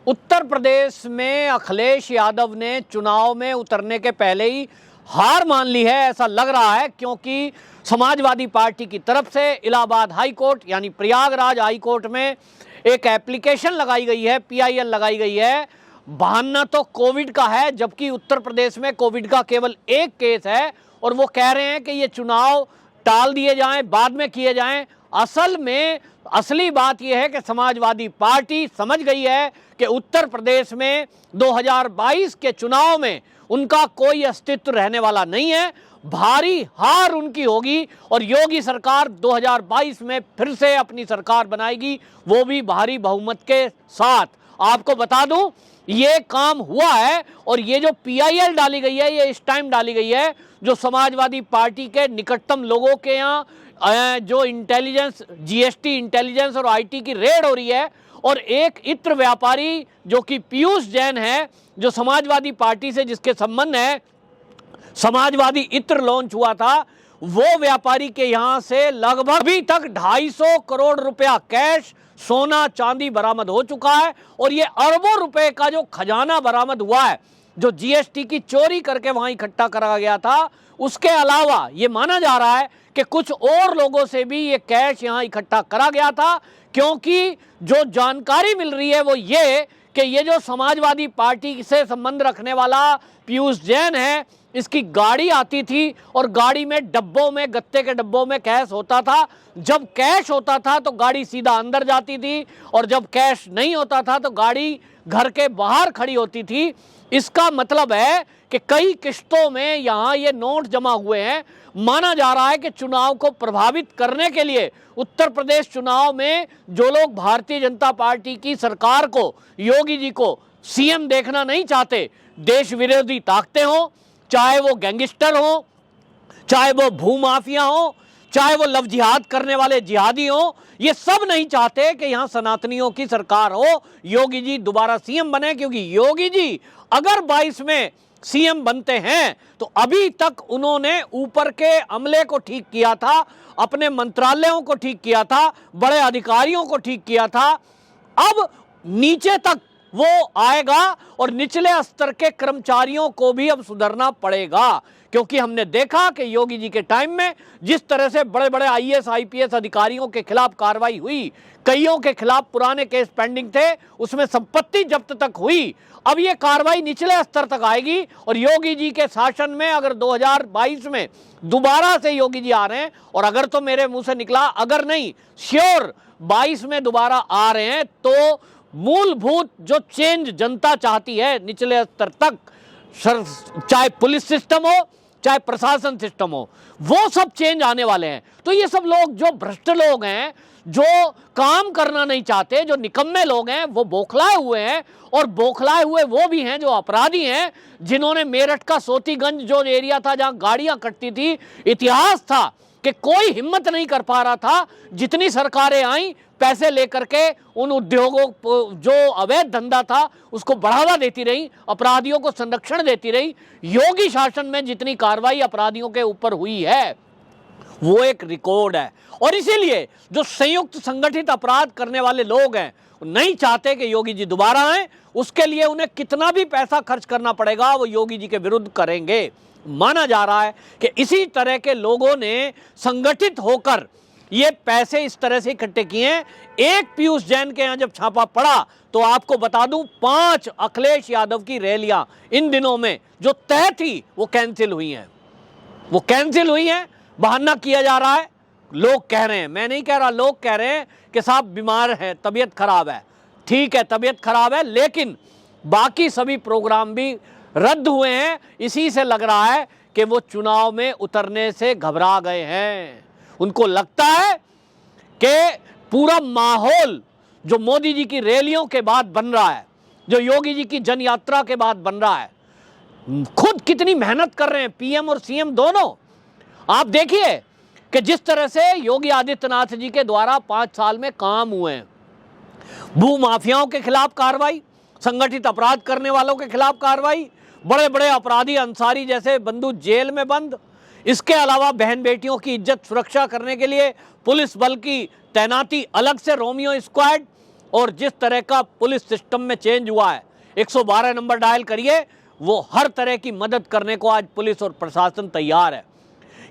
उत्तर प्रदेश में अखिलेश यादव ने चुनाव में उतरने के पहले ही हार मान ली है, ऐसा लग रहा है, क्योंकि समाजवादी पार्टी की तरफ से इलाहाबाद हाई कोर्ट यानी प्रयागराज हाई कोर्ट में एक एप्लीकेशन लगाई गई है, PIL लगाई गई है। बहाना तो कोविड का है, जबकि उत्तर प्रदेश में कोविड का केवल एक केस है और वो कह रहे हैं कि ये चुनाव टाल दिए जाएं, बाद में किए जाएं। असल में असली बात यह है कि समाजवादी पार्टी समझ गई है कि उत्तर प्रदेश में 2022 के चुनाव में उनका कोई अस्तित्व रहने वाला नहीं है, भारी हार उनकी होगी और योगी सरकार 2022 में फिर से अपनी सरकार बनाएगी, वो भी भारी बहुमत के साथ। आपको बता दूं, ये काम हुआ है और ये जो PIL डाली गई है, ये इस टाइम डाली गई है जो समाजवादी पार्टी के निकटतम लोगों के यहाँ जो इंटेलिजेंस, GST इंटेलिजेंस और IT की रेड हो रही है। और एक इत्र व्यापारी जो कि पीयूष जैन है, जो समाजवादी पार्टी से जिसके संबंध है, समाजवादी इत्र लॉन्च हुआ था, वो व्यापारी के यहां से लगभग अभी तक 250 करोड़ रुपया कैश, सोना चांदी बरामद हो चुका है। और ये अरबों रुपए का जो खजाना बरामद हुआ है, जो GST की चोरी करके वहां इकट्ठा करा गया था, उसके अलावा ये माना जा रहा है कि कुछ और लोगों से भी ये कैश यहां इकट्ठा करा गया था। क्योंकि जो जानकारी मिल रही है वो ये कि ये जो समाजवादी पार्टी से संबंध रखने वाला पीयूष जैन है, इसकी गाड़ी आती थी और गाड़ी में डब्बों में, गत्ते के डब्बों में कैश होता था। जब कैश होता था तो गाड़ी सीधा अंदर जाती थी और जब कैश नहीं होता था तो गाड़ी घर के बाहर खड़ी होती थी। इसका मतलब है कि कई किश्तों में यहाँ ये नोट जमा हुए हैं। माना जा रहा है कि चुनाव को प्रभावित करने के लिए उत्तर प्रदेश चुनाव में जो लोग भारतीय जनता पार्टी की सरकार को, योगी जी को CM देखना नहीं चाहते, देश विरोधी ताकतें हो, चाहे वो गैंगस्टर हो, चाहे वो भूमाफिया हो, चाहे वो लव जिहाद करने वाले जिहादी हो, ये सब नहीं चाहते कि यहां सनातनियों की सरकार हो, योगी जी दोबारा CM बने। क्योंकि योगी जी अगर 22 में CM बनते हैं तो अभी तक उन्होंने ऊपर के अमले को ठीक किया था, अपने मंत्रालयों को ठीक किया था, बड़े अधिकारियों को ठीक किया था। अब नीचे तक वो आएगा और निचले स्तर के कर्मचारियों को भी अब सुधरना पड़ेगा। क्योंकि हमने देखा कि योगी जी के टाइम में जिस तरह से बड़े बड़े IAS IPS अधिकारियों के खिलाफ कार्रवाई हुई, कईयों के खिलाफ पुराने केस पेंडिंग थे, उसमें संपत्ति जब्त तक हुई। अब ये कार्रवाई निचले स्तर तक आएगी और योगी जी के शासन में अगर 2022 में दोबारा से योगी जी आ रहे हैं, और अगर तो मेरे मुंह से निकला अगर नहीं, श्योर 22 में दोबारा आ रहे हैं, तो मूलभूत जो चेंज जनता चाहती है निचले स्तर तक, चाहे पुलिस सिस्टम हो, चाहे प्रशासन सिस्टम हो, वो सब चेंज आने वाले हैं। तो ये सब लोग जो भ्रष्ट लोग हैं, जो काम करना नहीं चाहते, जो निकम्मे लोग हैं, वो बौखलाए हुए हैं। और बौखलाए हुए वो भी हैं जो अपराधी हैं, जिन्होंने मेरठ का सोतीगंज जो एरिया था जहां गाड़ियां कटती थी, इतिहास था कि कोई हिम्मत नहीं कर पा रहा था, जितनी सरकारें आई पैसे लेकर के उन उद्योगों को, जो अवैध धंधा था, उसको बढ़ावा देती रही, अपराधियों को संरक्षण देती रही। योगी शासन में जितनी कार्रवाई अपराधियों के ऊपर हुई है वो एक रिकॉर्ड है। और इसीलिए जो संयुक्त संगठित अपराध करने वाले लोग हैं नहीं चाहते कि योगी जी दोबारा आए, उसके लिए उन्हें कितना भी पैसा खर्च करना पड़ेगा वो योगी जी के विरुद्ध करेंगे। माना जा रहा है कि इसी तरह के लोगों ने संगठित होकर ये पैसे इस तरह से इकट्ठे किए हैं। एक पीयूष जैन के यहाँ जब छापा पड़ा तो आपको बता दूं 5 अखिलेश यादव की रैलियां इन दिनों में जो तय थी वो कैंसिल हुई हैं। वो कैंसिल हुई हैं, बहाना किया जा रहा है। लोग कह रहे हैं, मैं नहीं कह रहा, लोग कह रहे हैं कि साहब बीमार है, तबीयत खराब है। ठीक है, तबीयत खराब है, लेकिन बाकी सभी प्रोग्राम भी रद्द हुए हैं। इसी से लग रहा है कि वो चुनाव में उतरने से घबरा गए हैं। उनको लगता है कि पूरा माहौल जो मोदी जी की रैलियों के बाद बन रहा है, जो योगी जी की जन यात्रा के बाद बन रहा है, खुद कितनी मेहनत कर रहे हैं PM और CM दोनों। आप देखिए कि जिस तरह से योगी आदित्यनाथ जी के द्वारा 5 साल में काम हुए हैं, भूमाफियाओं के खिलाफ कार्रवाई, संगठित अपराध करने वालों के खिलाफ कार्रवाई, बड़े बड़े अपराधी अंसारी जैसे बंधु जेल में बंद, इसके अलावा बहन बेटियों की इज्जत सुरक्षा करने के लिए पुलिस बल की तैनाती अलग से, रोमियो स्क्वाड, और जिस तरह का पुलिस सिस्टम में चेंज हुआ है, 112 नंबर डायल करिए, वो हर तरह की मदद करने को आज पुलिस और प्रशासन तैयार है।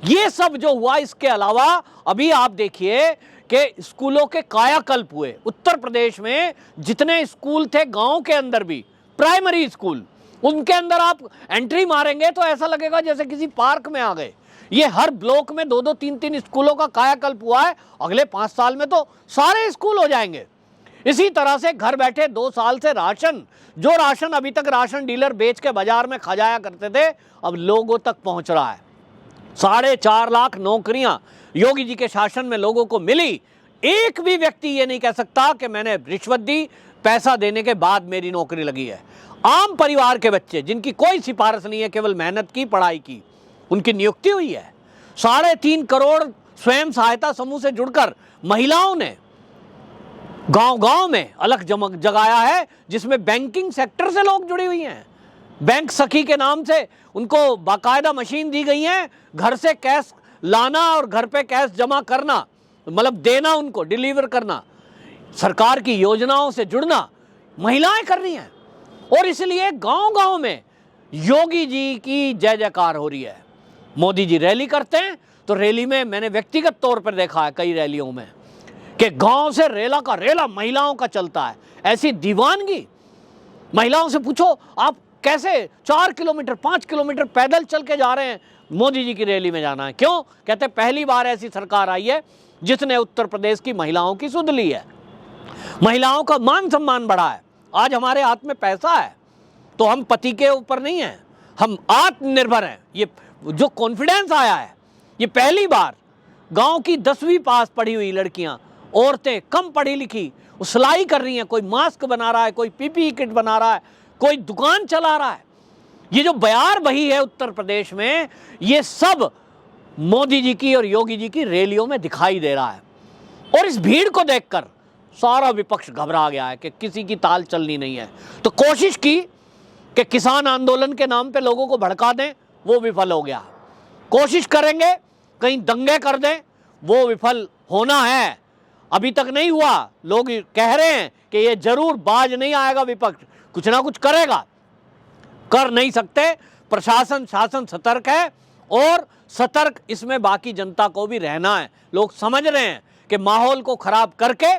ये सब जो हुआ, इसके अलावा अभी आप देखिए कि स्कूलों के कायाकल्प हुए। उत्तर प्रदेश में जितने स्कूल थे गांव के अंदर भी, प्राइमरी स्कूल, उनके अंदर आप एंट्री मारेंगे तो ऐसा लगेगा जैसे किसी पार्क में आ गए। ये हर ब्लॉक में 2-2, 3-3 स्कूलों का कायाकल्प हुआ है। अगले 5 साल में तो सारे स्कूल हो जाएंगे। इसी तरह से घर बैठे 2 साल से राशन, जो राशन अभी तक राशन डीलर बेच के बाजार में खा जाया करते थे, अब लोगों तक पहुंच रहा है। 4.5 लाख नौकरियां योगी जी के शासन में लोगों को मिली। एक भी व्यक्ति ये नहीं कह सकता कि मैंने रिश्वत दी, पैसा देने के बाद मेरी नौकरी लगी है। आम परिवार के बच्चे जिनकी कोई सिफारिश नहीं है, केवल मेहनत की, पढ़ाई की, उनकी नियुक्ति हुई है। 3.5 करोड़ स्वयं सहायता समूह से जुड़कर महिलाओं ने गांव-गांव में अलग जगाया है, जिसमें बैंकिंग सेक्टर से लोग जुड़ी हुई हैं। बैंक सखी के नाम से उनको बाकायदा मशीन दी गई है, घर से कैश लाना और घर पे कैश जमा करना, मतलब देना, उनको डिलीवर करना, सरकार की योजनाओं से जुड़ना महिलाएं कर रही हैं। और इसलिए गांव-गांव में योगी जी की जय जयकार हो रही है। मोदी जी रैली करते हैं तो रैली में मैंने व्यक्तिगत तौर पर देखा है कई रैलियों में कि गांव से रेला का रेला महिलाओं का चलता है। ऐसी दीवानगी, महिलाओं से पूछो आप कैसे 4 किलोमीटर 5 किलोमीटर पैदल चल के जा रहे हैं, मोदी जी की रैली में जाना है। क्यों? कहते पहली बार ऐसी सरकार आई है जिसने उत्तर प्रदेश की महिलाओं की सुध ली है, महिलाओं का मान सम्मान बढ़ा है। आज हमारे हाथ में पैसा है तो हम पति के ऊपर नहीं हैं, हम आत्मनिर्भर हैं। ये जो कॉन्फिडेंस आया है, ये पहली बार गांव की 10वीं पास पढ़ी हुई लड़कियां, औरतें, कम पढ़ी लिखी, सिलाई कर रही हैं, कोई मास्क बना रहा है, कोई पीपीई किट बना रहा है, कोई दुकान चला रहा है। ये जो बयार बही है उत्तर प्रदेश में, ये सब मोदी जी की और योगी जी की रैलियों में दिखाई दे रहा है। और इस भीड़ को देखकर सारा विपक्ष घबरा गया है कि किसी की ताल चलनी नहीं है। तो कोशिश की कि किसान आंदोलन के नाम पे लोगों को भड़का दें, वो विफल हो गया। कोशिश करेंगे कहीं दंगे कर दें, वो विफल होना है। अभी तक नहीं हुआ। लोग कह रहे हैं कि ये जरूर बाज नहीं आएगा, विपक्ष कुछ ना कुछ करेगा। कर नहीं सकते। प्रशासन, शासन सतर्क है और सतर्क इसमें बाकी जनता को भी रहना है। लोग समझ रहे हैं कि माहौल को खराब करके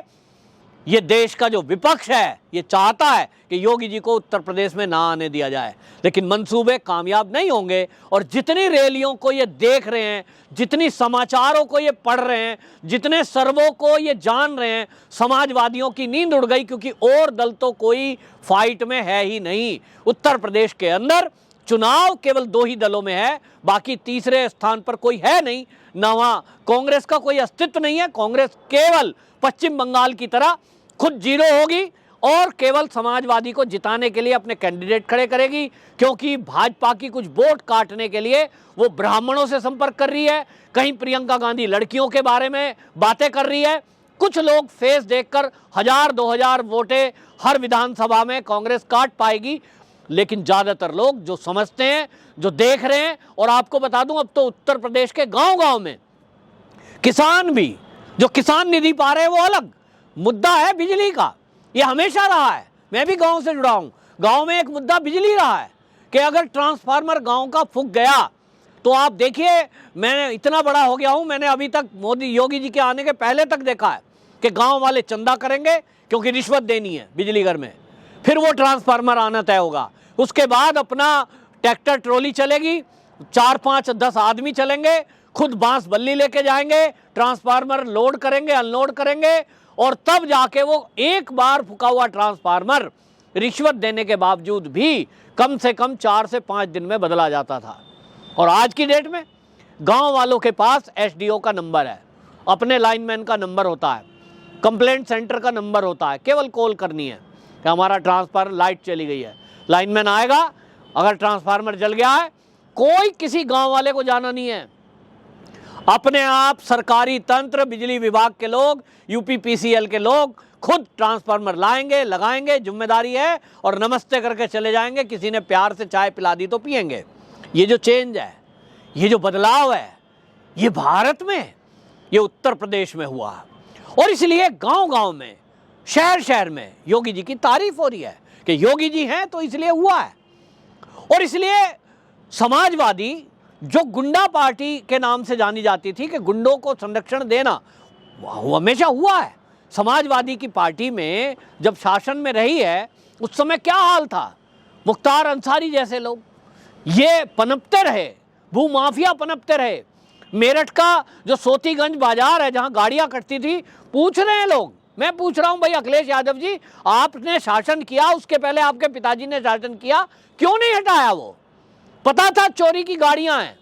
ये देश का जो विपक्ष है ये चाहता है कि योगी जी को उत्तर प्रदेश में ना आने दिया जाए, लेकिन मंसूबे कामयाब नहीं होंगे। और जितनी रैलियों को ये देख रहे हैं, जितनी समाचारों को ये पढ़ रहे हैं, जितने सर्वों को ये जान रहे हैं, समाजवादियों की नींद उड़ गई, क्योंकि और दल तो कोई फाइट में है ही नहीं। उत्तर प्रदेश के अंदर चुनाव केवल 2 ही दलों में है, बाकी तीसरे स्थान पर कोई है नहीं। ना वहाँ कांग्रेस का कोई अस्तित्व नहीं है। कांग्रेस केवल पश्चिम बंगाल की तरह खुद जीरो होगी और केवल समाजवादी को जिताने के लिए अपने कैंडिडेट खड़े करेगी, क्योंकि भाजपा की कुछ वोट काटने के लिए वो ब्राह्मणों से संपर्क कर रही है। कहीं प्रियंका गांधी लड़कियों के बारे में बातें कर रही है। कुछ लोग फेस देखकर 1000-2000 वोटें हर विधानसभा में कांग्रेस काट पाएगी, लेकिन ज्यादातर लोग जो समझते हैं, जो देख रहे हैं। और आपको बता दूं, अब तो उत्तर प्रदेश के गांव-गांव में किसान भी जो किसान निधि पा रहे हैं, वो अलग मुद्दा है बिजली का। ये हमेशा रहा है, मैं भी गांव से जुड़ा हूं। गांव में एक मुद्दा बिजली रहा है कि अगर ट्रांसफार्मर गांव का फूक गया तो आप देखिए, मैं इतना बड़ा हो गया हूं, मैंने अभी तक मोदी योगी जी के आने के पहले तक देखा है कि गांव वाले चंदा करेंगे क्योंकि रिश्वत देनी है बिजली घर में, फिर वो ट्रांसफार्मर आना तय होगा। उसके बाद अपना ट्रैक्टर ट्रॉली चलेगी, 4, 5, 10 आदमी चलेंगे, खुद बांस बल्ली लेके जाएंगे, ट्रांसफार्मर लोड करेंगे, अनलोड करेंगे, और तब जाके वो एक बार फूका हुआ ट्रांसफार्मर रिश्वत देने के बावजूद भी कम से कम 4 से 5 दिन में बदला जाता था। और आज की डेट में गांव वालों के पास एसडीओ का नंबर है, अपने लाइनमैन का नंबर होता है, कंप्लेंट सेंटर का नंबर होता है, केवल कॉल करनी है कि हमारा ट्रांसफार्मर लाइट चली गई है, लाइनमैन आएगा, अगर ट्रांसफार्मर जल गया है, कोई किसी गांव वाले को जाना नहीं है। अपने आप सरकारी तंत्र, बिजली विभाग के लोग, यूपीपीसीएल के लोग खुद ट्रांसफार्मर लाएंगे, लगाएंगे, जिम्मेदारी है, और नमस्ते करके चले जाएंगे। किसी ने प्यार से चाय पिला दी तो पिएंगे। ये जो चेंज है, ये जो बदलाव है, ये भारत में, ये उत्तर प्रदेश में हुआ। और इसलिए गांव-गांव में शहर शहर में योगी जी की तारीफ हो रही है कि योगी जी हैं तो इसलिए हुआ है। और इसलिए समाजवादी जो गुंडा पार्टी के नाम से जानी जाती थी कि गुंडों को संरक्षण देना, वो हमेशा हुआ है। समाजवादी की पार्टी में जब शासन में रही है उस समय क्या हाल था, मुख्तार अंसारी जैसे लोग ये पनपते रहे, भूमाफिया पनपते रहे। मेरठ का जो सोतीगंज बाजार है जहां गाड़ियां कटती थी, पूछ रहे हैं लोग, मैं पूछ रहा हूं भाई अखिलेश यादव जी, आपने शासन किया, उसके पहले आपके पिताजी ने शासन किया, क्यों नहीं हटाया? वो पता था चोरी की गाड़ियां हैं,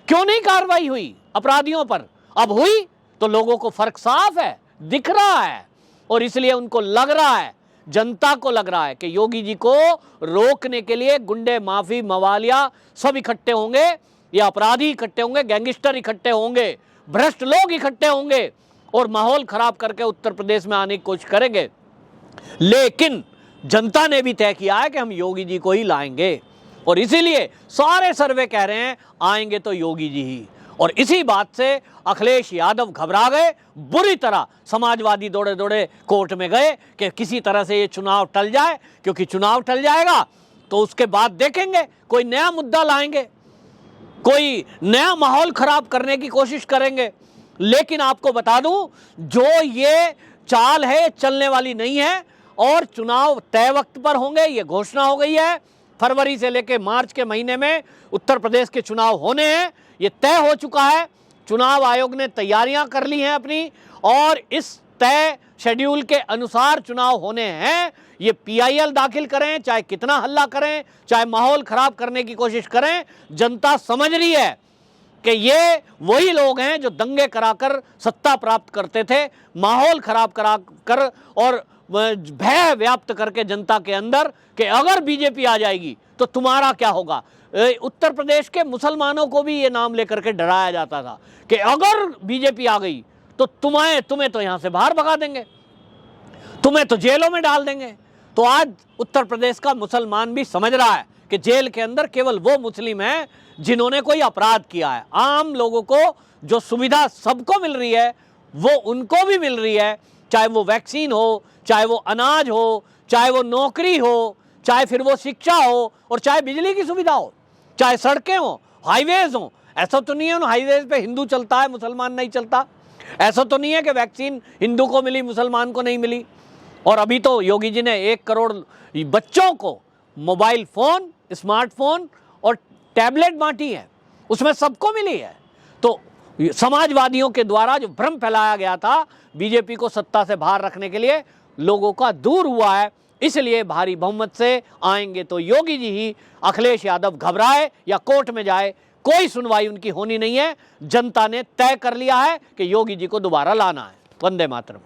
क्यों नहीं कार्रवाई हुई अपराधियों पर? अब हुई तो लोगों को फर्क साफ है, दिख रहा है। और इसलिए उनको लग रहा है, जनता को लग रहा है कि योगी जी को रोकने के लिए गुंडे, माफी, मवालिया सब इकट्ठे होंगे, या अपराधी इकट्ठे होंगे, गैंगस्टर इकट्ठे होंगे, भ्रष्ट लोग इकट्ठे होंगे और माहौल खराब करके उत्तर प्रदेश में आने की कोशिश करेंगे। लेकिन जनता ने भी तय किया है कि हम योगी जी को ही लाएंगे, और इसीलिए सारे सर्वे कह रहे हैं आएंगे तो योगी जी ही। और इसी बात से अखिलेश यादव घबरा गए बुरी तरह। समाजवादी दौड़े दौड़े कोर्ट में गए कि किसी तरह से ये चुनाव टल जाए, क्योंकि चुनाव टल जाएगा तो उसके बाद देखेंगे कोई नया मुद्दा लाएंगे, कोई नया माहौल खराब करने की कोशिश करेंगे। लेकिन आपको बता दूं, जो ये चाल है चलने वाली नहीं है, और चुनाव तय वक्त पर होंगे, ये घोषणा हो गई है। फरवरी से लेकर मार्च के महीने में उत्तर प्रदेश के चुनाव होने हैं, ये तय हो चुका है। चुनाव आयोग ने तैयारियां कर ली हैं अपनी, और इस तय शेड्यूल के अनुसार चुनाव होने हैं। ये पीआईएल दाखिल करें, चाहे कितना हल्ला करें, चाहे माहौल खराब करने की कोशिश करें, जनता समझ रही है कि ये वही लोग हैं जो दंगे कराकर सत्ता प्राप्त करते थे, माहौल खराब करा कर और भय व्याप्त करके जनता के अंदर कि अगर बीजेपी आ जाएगी तो तुम्हारा क्या होगा। उत्तर प्रदेश के मुसलमानों को भी ये नाम लेकर के डराया जाता था कि अगर बीजेपी आ गई तो तुम्हें तो यहां से बाहर भगा देंगे, तुम्हें तो जेलों में डाल देंगे। तो आज उत्तर प्रदेश का मुसलमान भी समझ रहा है कि जेल के अंदर केवल वो मुस्लिम हैं जिन्होंने कोई अपराध किया है। आम लोगों को जो सुविधा सबको मिल रही है वो उनको भी मिल रही है, चाहे वो वैक्सीन हो, चाहे वो अनाज हो, चाहे वो नौकरी हो, चाहे फिर वो शिक्षा हो, और चाहे बिजली की सुविधा हो, चाहे सड़कें हो, हाईवेज हो। ऐसा तो नहीं है उन हाईवेज पे हिंदू चलता है मुसलमान नहीं चलता। ऐसा तो नहीं है कि वैक्सीन हिंदू को मिली मुसलमान को नहीं मिली। और अभी तो योगी जी ने 1 करोड़ बच्चों को मोबाइल फोन, स्मार्टफोन और टैबलेट बांटी है, उसमें सबको मिली है। तो समाजवादियों के द्वारा जो भ्रम फैलाया गया था बीजेपी को सत्ता से बाहर रखने के लिए, लोगों का दूर हुआ है। इसलिए भारी बहुमत से आएंगे तो योगी जी ही। अखिलेश यादव घबराए या कोर्ट में जाए, कोई सुनवाई उनकी होनी नहीं है। जनता ने तय कर लिया है कि योगी जी को दोबारा लाना है। वंदे मातरम।